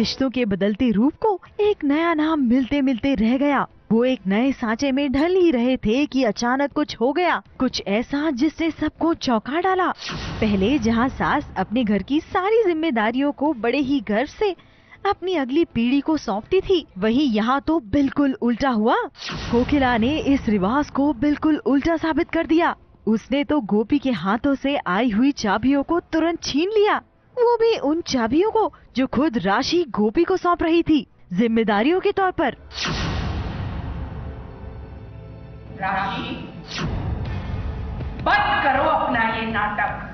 रिश्तों के बदलते रूप को एक नया नाम मिलते मिलते रह गया। वो एक नए सांचे में ढल ही रहे थे कि अचानक कुछ हो गया, कुछ ऐसा जिसने सबको चौंका डाला। पहले जहाँ सास अपने घर की सारी जिम्मेदारियों को बड़े ही गर्व से अपनी अगली पीढ़ी को सौंपती थी, वहीं यहाँ तो बिल्कुल उल्टा हुआ। कोकिला ने इस रिवाज को बिल्कुल उल्टा साबित कर दिया। उसने तो गोपी के हाथों से आई हुई चाबियों को तुरंत छीन लिया, वो भी उन चाबियों को जो खुद राशि गोपी को सौंप रही थी, जिम्मेदारियों के तौर पर। राशि, बंद करो अपना ये नाटक।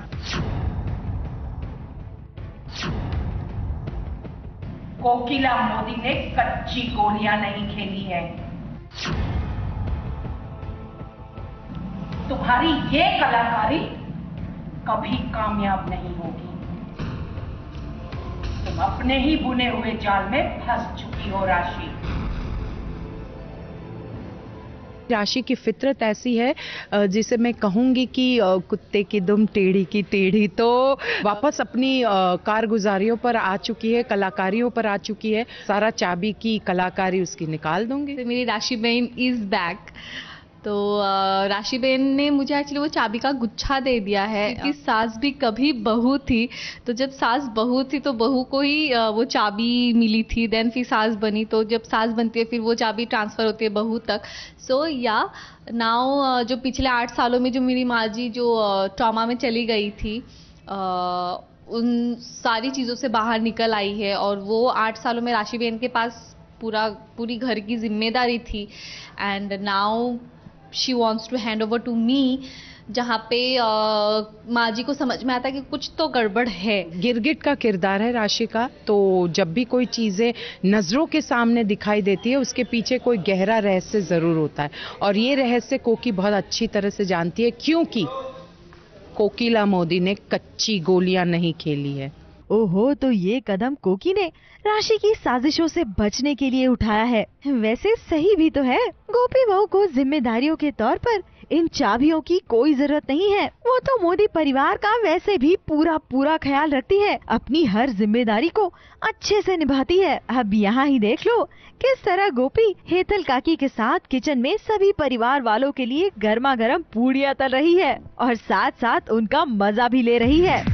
कोकिला मोदी ने कच्ची गोलियां नहीं खेली है। तुम्हारी ये कलाकारी कभी कामयाब नहीं होगी। तुम अपने ही बुने हुए जाल में फंस चुकी हो राशि। राशि की फितरत ऐसी है जिसे मैं कहूंगी कि कुत्ते की दुम टेढ़ी की टेढ़ी, तो वापस अपनी कारगुजारियों पर आ चुकी है, कलाकारियों पर आ चुकी है। सारा चाबी की कलाकारी उसकी निकाल दूंगी। तो मेरी राशि बहन इज बैक। तो राशि बहन ने मुझे एक्चुअली वो चाबी का गुच्छा दे दिया है, क्योंकि सास भी कभी बहू थी, तो जब सास बहू थी तो बहू को ही वो चाबी मिली थी, देन फिर सास बनी, तो जब सास बनती है फिर वो चाबी ट्रांसफर होती है बहू तक। सो या नाउ जो पिछले 8 सालों में जो मेरी माँ जी जो ट्रॉमा में चली गई थी, उन सारी चीज़ों से बाहर निकल आई है, और वो 8 सालों में राशि बहन के पास पूरी घर की जिम्मेदारी थी, and now she wants to hand over to me, जहाँ पे माँ जी को समझ में आता है कि कुछ तो गड़बड़ है। गिरगिट का किरदार है राशि का, तो जब भी कोई चीजें नजरों के सामने दिखाई देती है उसके पीछे कोई गहरा रहस्य जरूर होता है, और ये रहस्य कोकी बहुत अच्छी तरह से जानती है, क्योंकि कोकिला मोदी ने कच्ची गोलियां नहीं खेली है। ओहो, तो ये कदम कोकी ने राशि की साजिशों से बचने के लिए उठाया है। वैसे सही भी तो है, गोपी बहू को जिम्मेदारियों के तौर पर इन चाबियों की कोई जरूरत नहीं है। वो तो मोदी परिवार का वैसे भी पूरा ख्याल रखती है, अपनी हर जिम्मेदारी को अच्छे से निभाती है। अब यहाँ ही देख लो किस तरह गोपी हेतल काकी के साथ किचन में सभी परिवार वालों के लिए गर्मा गर्म पूड़ियाँ तल रही है, और साथ साथ उनका मजा भी ले रही है।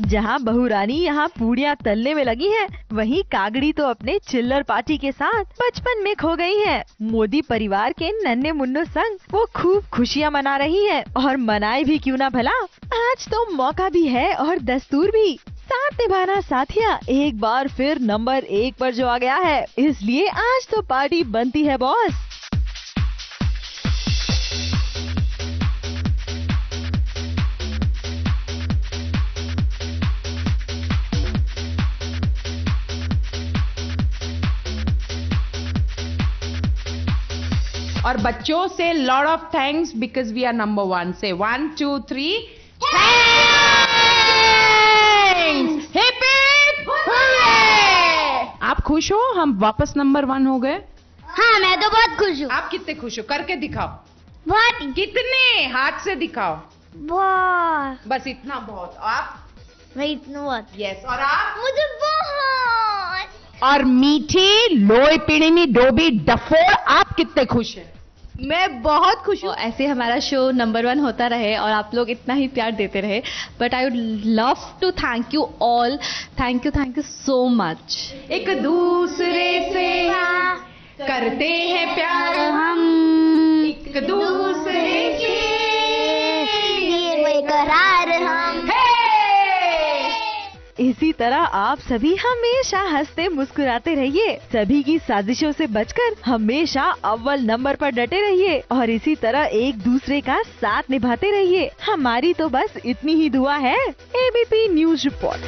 जहाँ बहू रानी यहाँ पूड़ियाँ तलने में लगी है, वहीं कागड़ी तो अपने चिल्लर पार्टी के साथ बचपन में खो गई है। मोदी परिवार के नन्हे मुन्नों संग वो खूब खुशियाँ मना रही है, और मनाए भी क्यों ना भला, आज तो मौका भी है और दस्तूर भी। साथ निभाना साथिया एक बार फिर नंबर 1 पर जो आ गया है, इसलिए आज तो पार्टी बनती है बॉस। और बच्चों से lot of thanks because we are number 1। से 1 2 3 थैंक्स। Hip hip hurray. आप खुश हो हम वापस नंबर 1 हो गए? हाँ, मैं तो बहुत खुश हूँ। आप कितने खुश हो? करके दिखाओ। बहुत। कितने? हाथ से दिखाओ। बहुत। बस इतना बहुत। आप? मैं इतना बहुत। यस। और आप? मुझे बहुत। और मीठी लोई पीड़िनी डोबी डफोर, आप कितने खुश हैं? मैं बहुत खुश हूँ। ऐसे हमारा शो नंबर 1 होता रहे और आप लोग इतना ही प्यार देते रहे। But I would love to thank you all. Thank you so much. एक दूसरे से करते हैं प्यार हम, एक दूसरे के लिए बेकरार हम। इसी तरह आप सभी हमेशा हंसते मुस्कुराते रहिए, सभी की साजिशों से बचकर हमेशा अव्वल नंबर पर डटे रहिए, और इसी तरह एक दूसरे का साथ निभाते रहिए। हमारी तो बस इतनी ही दुआ है। ABP news report.